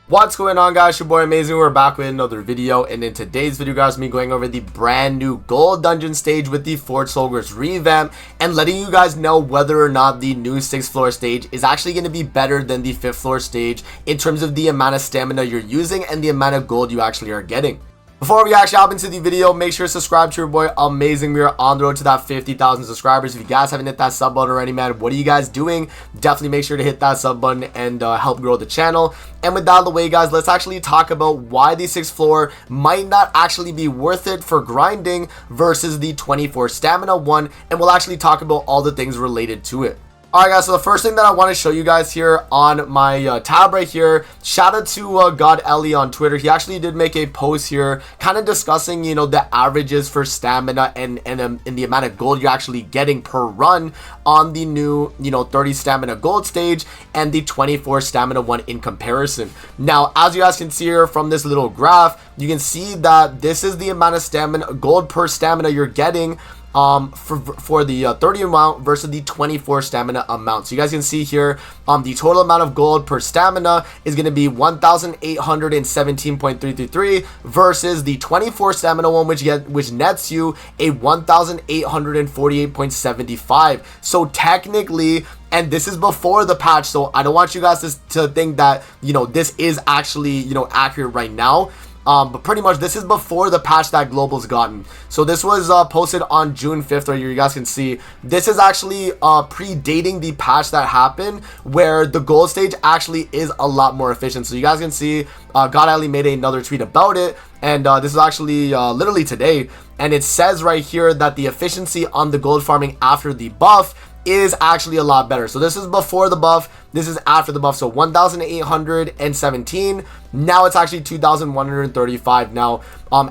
What's going on, guys? Your boy Amazing. We're back with another video, and in today's video, guys, me going over the brand new gold dungeon stage with the Fort Solgers revamp and letting you guys know whether or not the new 6th floor stage is actually going to be better than the 5th floor stage in terms of the amount of stamina you're using and the amount of gold you actually are getting. Before we actually hop into the video, make sure to subscribe to your boy Amazing. We are on the road to that 50,000 subscribers. If you guys haven't hit that sub button already, man, what are you guys doing? Definitely make sure to hit that sub button and help grow the channel. And with that out of the way, guys, let's actually talk about why the 6th floor might not actually be worth it for grinding versus the 24 stamina one, and we'll actually talk about all the things related to it. Alright, guys, so the first thing that I want to show you guys here on my tab right here, shout out to God Ellie on Twitter. He actually did make a post here kind of discussing, you know, the averages for stamina and the amount of gold you're actually getting per run on the new, you know, 30 stamina gold stage and the 24 stamina one in comparison. Now, as you guys can see here from this little graph, you can see that this is the amount of stamina, gold per stamina you're getting for the 30 amount versus the 24 stamina amount. So you guys can see here the total amount of gold per stamina is going to be 1,817.333 versus the 24 stamina one, which nets you a 1,848.75. So technically, and this is before the patch, so I don't want you guys to think that, you know, this is actually, you know, accurate right now. But pretty much this is before the patch that Global's gotten. So this was posted on June 5th right here. You guys can see this is actually predating the patch that happened where the gold stage actually is a lot more efficient. So you guys can see God Ali made another tweet about it, and this is actually literally today, and it says right here that the efficiency on the gold farming after the buff is actually a lot better. So this is before the buff, this is after the buff. So 1,817, now it's actually 2,135. Now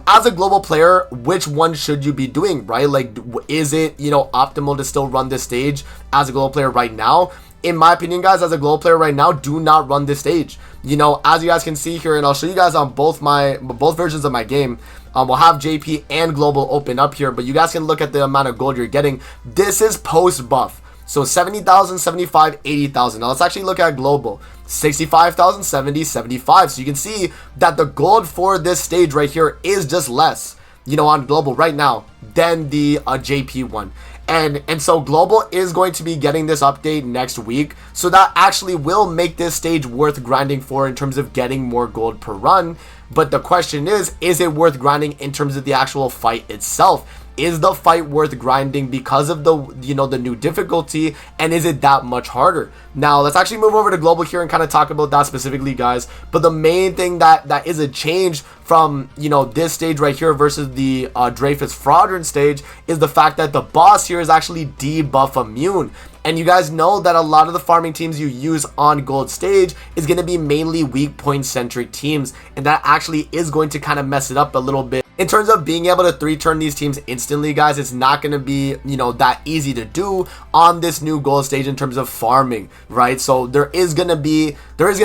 as a global player, which one should you be doing, right? Like, is it, you know, optimal to still run this stage as a global player right now? In my opinion, guys, as a global player right now, do not run this stage. You know, as you guys can see here, and I'll show you guys on both versions of my game. We'll have JP and global open up here, but you guys can look at the amount of gold you're getting. This is post buff. So 70,000, 75, 80,000. Now let's actually look at global. 65,000, 70, 75. So you can see that the gold for this stage right here is just less, you know, on global right now than the JP one. And so global is going to be getting this update next week, so that actually will make this stage worth grinding for in terms of getting more gold per run. But the question is it worth grinding in terms of the actual fight itself? Is the fight worth grinding because of the, you know, the new difficulty, and is it that much harder? Now let's actually move over to global here and kind of talk about that specifically, guys. But the main thing that is a change from, you know, this stage right here versus the Dreyfus Fraudulent stage is the fact that the boss here is actually debuff immune. And you guys know that a lot of the farming teams you use on gold stage is going to be mainly weak point centric teams, and that actually is going to kind of mess it up a little bit. In terms of being able to 3-turn these teams instantly, guys, it's not going to be, you know, that easy to do on this new gold stage in terms of farming, right? So there is going to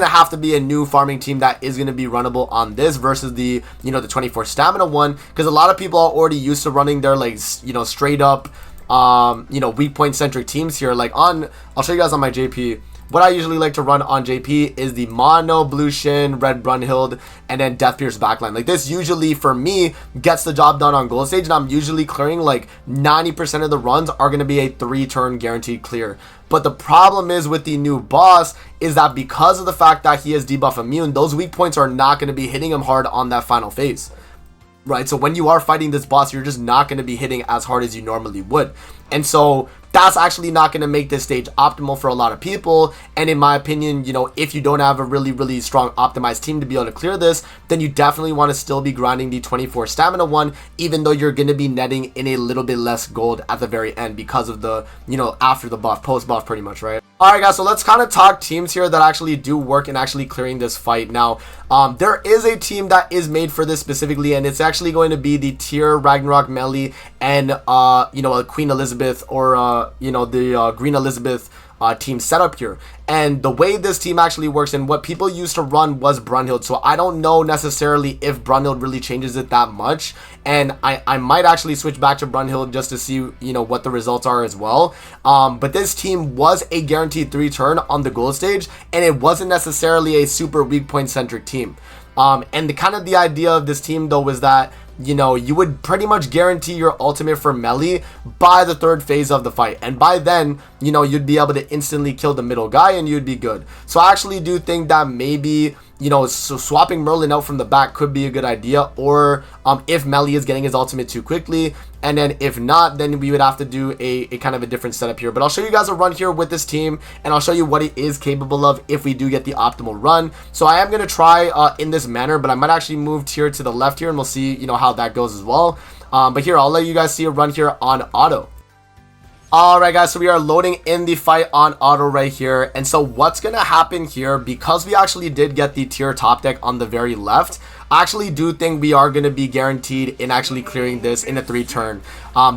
have to be a new farming team that is going to be runnable on this versus the, you know, the 24 stamina one, because a lot of people are already used to running their, like, you know, straight up you know, weak point centric teams here. Like I'll show you guys on my JP. What I usually like to run on JP is the Mono, Blue Shin, Red Brunhild, and then Death Pierce backline. Like this usually for me gets the job done on gold stage, and I'm usually clearing like 90% of the runs are going to be a 3-turn guaranteed clear. But the problem is with the new boss is that because of the fact that he is debuff immune, those weak points are not going to be hitting him hard on that final phase. Right, so when you are fighting this boss, you're just not going to be hitting as hard as you normally would. And so that's actually not going to make this stage optimal for a lot of people. And in my opinion, you know, if you don't have a really strong optimized team to be able to clear this, then you definitely want to still be grinding the 24 stamina one, even though you're going to be netting in a little bit less gold at the very end because of the, you know, after the buff, post buff pretty much, right? Alright, guys, so let's kind of talk teams here that actually do work in actually clearing this fight. Now, there is a team that is made for this specifically, and it's actually going to be the Tier Ragnarok Melee and, you know, a Queen Elizabeth or, you know, the Green Elizabeth team setup here. And the way this team actually works and what people used to run was Brunhild. So I don't know necessarily if Brunhild really changes it that much. And I might actually switch back to Brunhild just to see, you know, what the results are as well. But this team was a guaranteed 3 turn on the gold stage, and it wasn't necessarily a super weak point centric team. And the idea of this team though was that, you know, you would pretty much guarantee your ultimate for melee by the 3rd phase of the fight. And by then, you know, you'd be able to instantly kill the middle guy and you'd be good. So I actually do think that maybe, you know, so swapping Merlin out from the back could be a good idea. Or if Melee is getting his ultimate too quickly. And then if not, then we would have to do a kind of a different setup here. But I'll show you guys a run here with this team, and I'll show you what it is capable of if we do get the optimal run. So I am going to try in this manner, but I might actually move tier to the left here, and we'll see, you know, how that goes as well. But here, I'll let you guys see a run here on auto. Alright guys, so we are loading in the fight on auto right here. And so what's going to happen here, because we actually did get the tier top deck on the very left, I actually do think we are going to be guaranteed in actually clearing this in a 3 turn.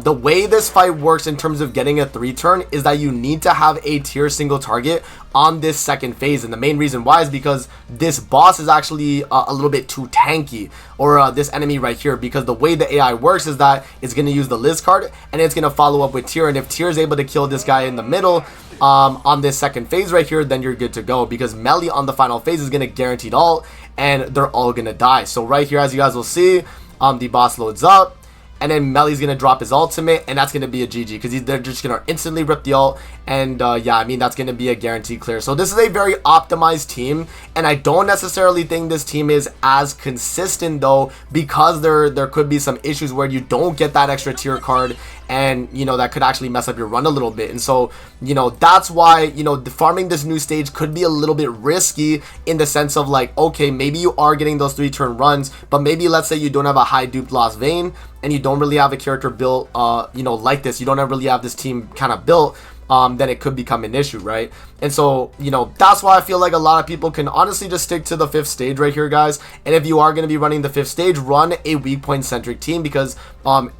The way this fight works in terms of getting a 3 turn is that you need to have a tier single target on this 2nd phase. And the main reason why is because this boss is actually a little bit too tanky, or this enemy right here, because the way the AI works is that it's going to use the Liz card and it's going to follow up with tier. And if tier is able to kill this guy in the middle on this 2nd phase right here, then you're good to go, because melee on the final phase is going to guaranteed ult and they're all going to die. So right here, as you guys will see, the boss loads up, and then Melee's going to drop his ultimate, and that's going to be a GG, because they're just going to instantly rip the ult, and yeah, I mean, that's going to be a guaranteed clear. So this is a very optimized team, and I don't necessarily think this team is as consistent, though, because there could be some issues where you don't get that extra tier card, and, you know, that could actually mess up your run a little bit. And so, you know, that's why, you know, farming this new stage could be a little bit risky, in the sense of like, okay, maybe you are getting those 3 turn runs, but maybe let's say you don't have a high duped Lost Vein, and you don't really have a character built, you know, like this. You don't really have this team kind of built. Then it could become an issue, right? And so, you know, that's why I feel like a lot of people can honestly just stick to the 5th stage right here, guys. And if you are going to be running the 5th stage, run a weak point centric team, because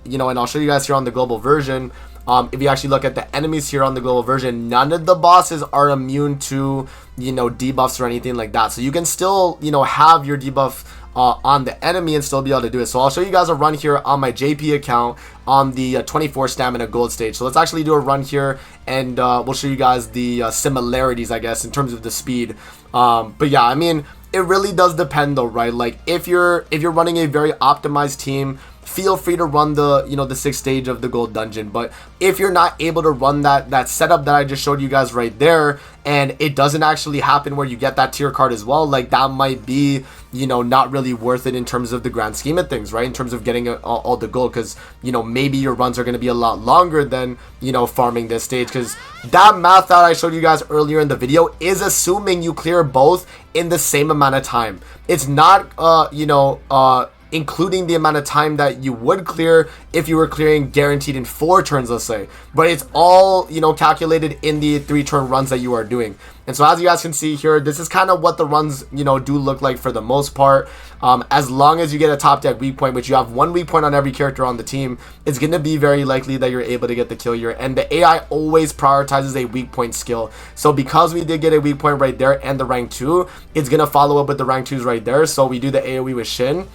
you know, and I'll show you guys here on the global version, if you actually look at the enemies here on the global version, none of the bosses are immune to, you know, debuffs or anything like that. So you can still, you know, have your debuff on the enemy and still be able to do it. So I'll show you guys a run here on my JP account on the 24 stamina gold stage. So let's actually do a run here, and we'll show you guys the similarities, I guess, in terms of the speed. But yeah, I mean, it really does depend though, right? Like if you're running a very optimized team, feel free to run the, you know, the 6th stage of the gold dungeon. But if you're not able to run that setup that I just showed you guys right there, and it doesn't actually happen where you get that tier card as well, like that might be, you know, not really worth it in terms of the grand scheme of things, right? In terms of getting all the gold, because, you know, maybe your runs are going to be a lot longer than, you know, farming this stage, because that math that I showed you guys earlier in the video is assuming you clear both in the same amount of time. It's not you know, including the amount of time that you would clear if you were clearing guaranteed in 4 turns, let's say. But it's all, you know, calculated in the 3 turn runs that you are doing. And so as you guys can see here, this is kind of what the runs, you know, do look like for the most part. As long as you get a top deck weak point, which you have 1 weak point on every character on the team, it's going to be very likely that you're able to get the kill here. And the AI always prioritizes a weak point skill. So because we did get a weak point right there and the rank 2, it's going to follow up with the rank 2s right there. So we do the AoE with Shin.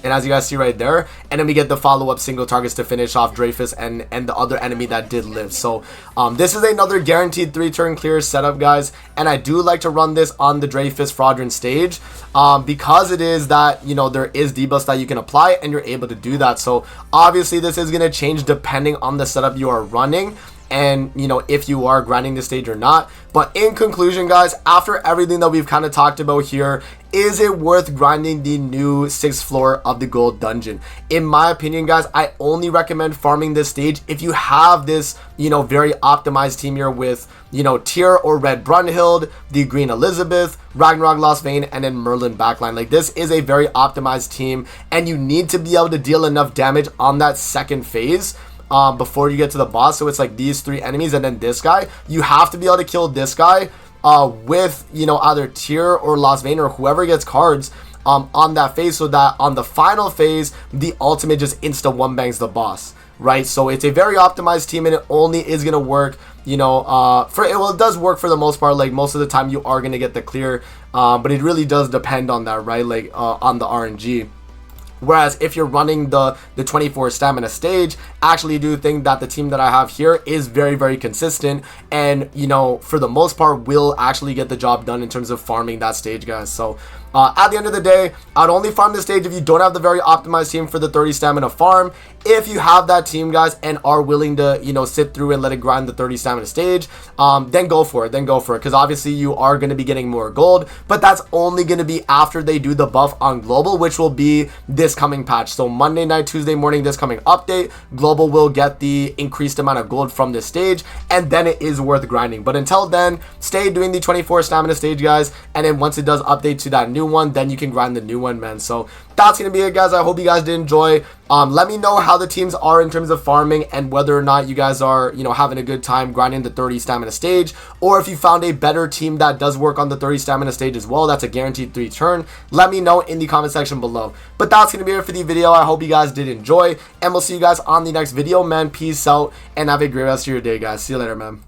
And as you guys see right there, and then we get the follow-up single targets to finish off Dreyfus and the other enemy that did live. So this is another guaranteed 3-turn clear setup, guys, and I do like to run this on the Dreyfus Fraudulent stage because it is that, you know, there is debuffs that you can apply and you're able to do that. So obviously this is going to change depending on the setup you are running, and, you know, if you are grinding the stage or not. But in conclusion, guys, after everything that we've kind of talked about here, is it worth grinding the new 6th floor of the gold dungeon? In my opinion, guys, I only recommend farming this stage if you have this, you know, very optimized team here with, you know, Tyr or Red Brunhild, the Green Elizabeth, Ragnarok Lost Vein, and then Merlin backline. Like, this is a very optimized team, and you need to be able to deal enough damage on that 2nd phase before you get to the boss. So it's like these 3 enemies and then this guy. You have to be able to kill this guy with, you know, either Tyr or Lost Vein or whoever gets cards on that phase, so that on the final phase the ultimate just insta one bangs the boss, right? So it's a very optimized team, and it only is going to work, you know, it does work for the most part. Like, most of the time you are going to get the clear, but it really does depend on that, right? Like, on the RNG. Whereas if you're running the 24 stamina stage, I actually do think that the team that I have here is very, very consistent, and, you know, for the most part will actually get the job done in terms of farming that stage, guys. So at the end of the day, I'd only farm this stage if you don't have the very optimized team for the 30 stamina farm. If you have that team, guys, and are willing to, you know, sit through and let it grind the 30 stamina stage, then go for it. Because obviously you are going to be getting more gold, but that's only going to be after they do the buff on global, which will be this coming patch. So Monday night, Tuesday morning, this coming update, global will get the increased amount of gold from this stage, and then it is worth grinding. But until then, stay doing the 24 stamina stage, guys, and then once it does update to that new one, then you can grind the new one, man. So that's gonna be it, guys. I hope you guys did enjoy. Let me know how the teams are in terms of farming, and whether or not you guys are, you know, having a good time grinding the 30 stamina stage, or if you found a better team that does work on the 30 stamina stage as well, that's a guaranteed 3 turn. Let me know in the comment section below. But that's gonna be it for the video. I hope you guys did enjoy, and we'll see you guys on the next video, man. Peace out, and have a great rest of your day, guys. See you later, man.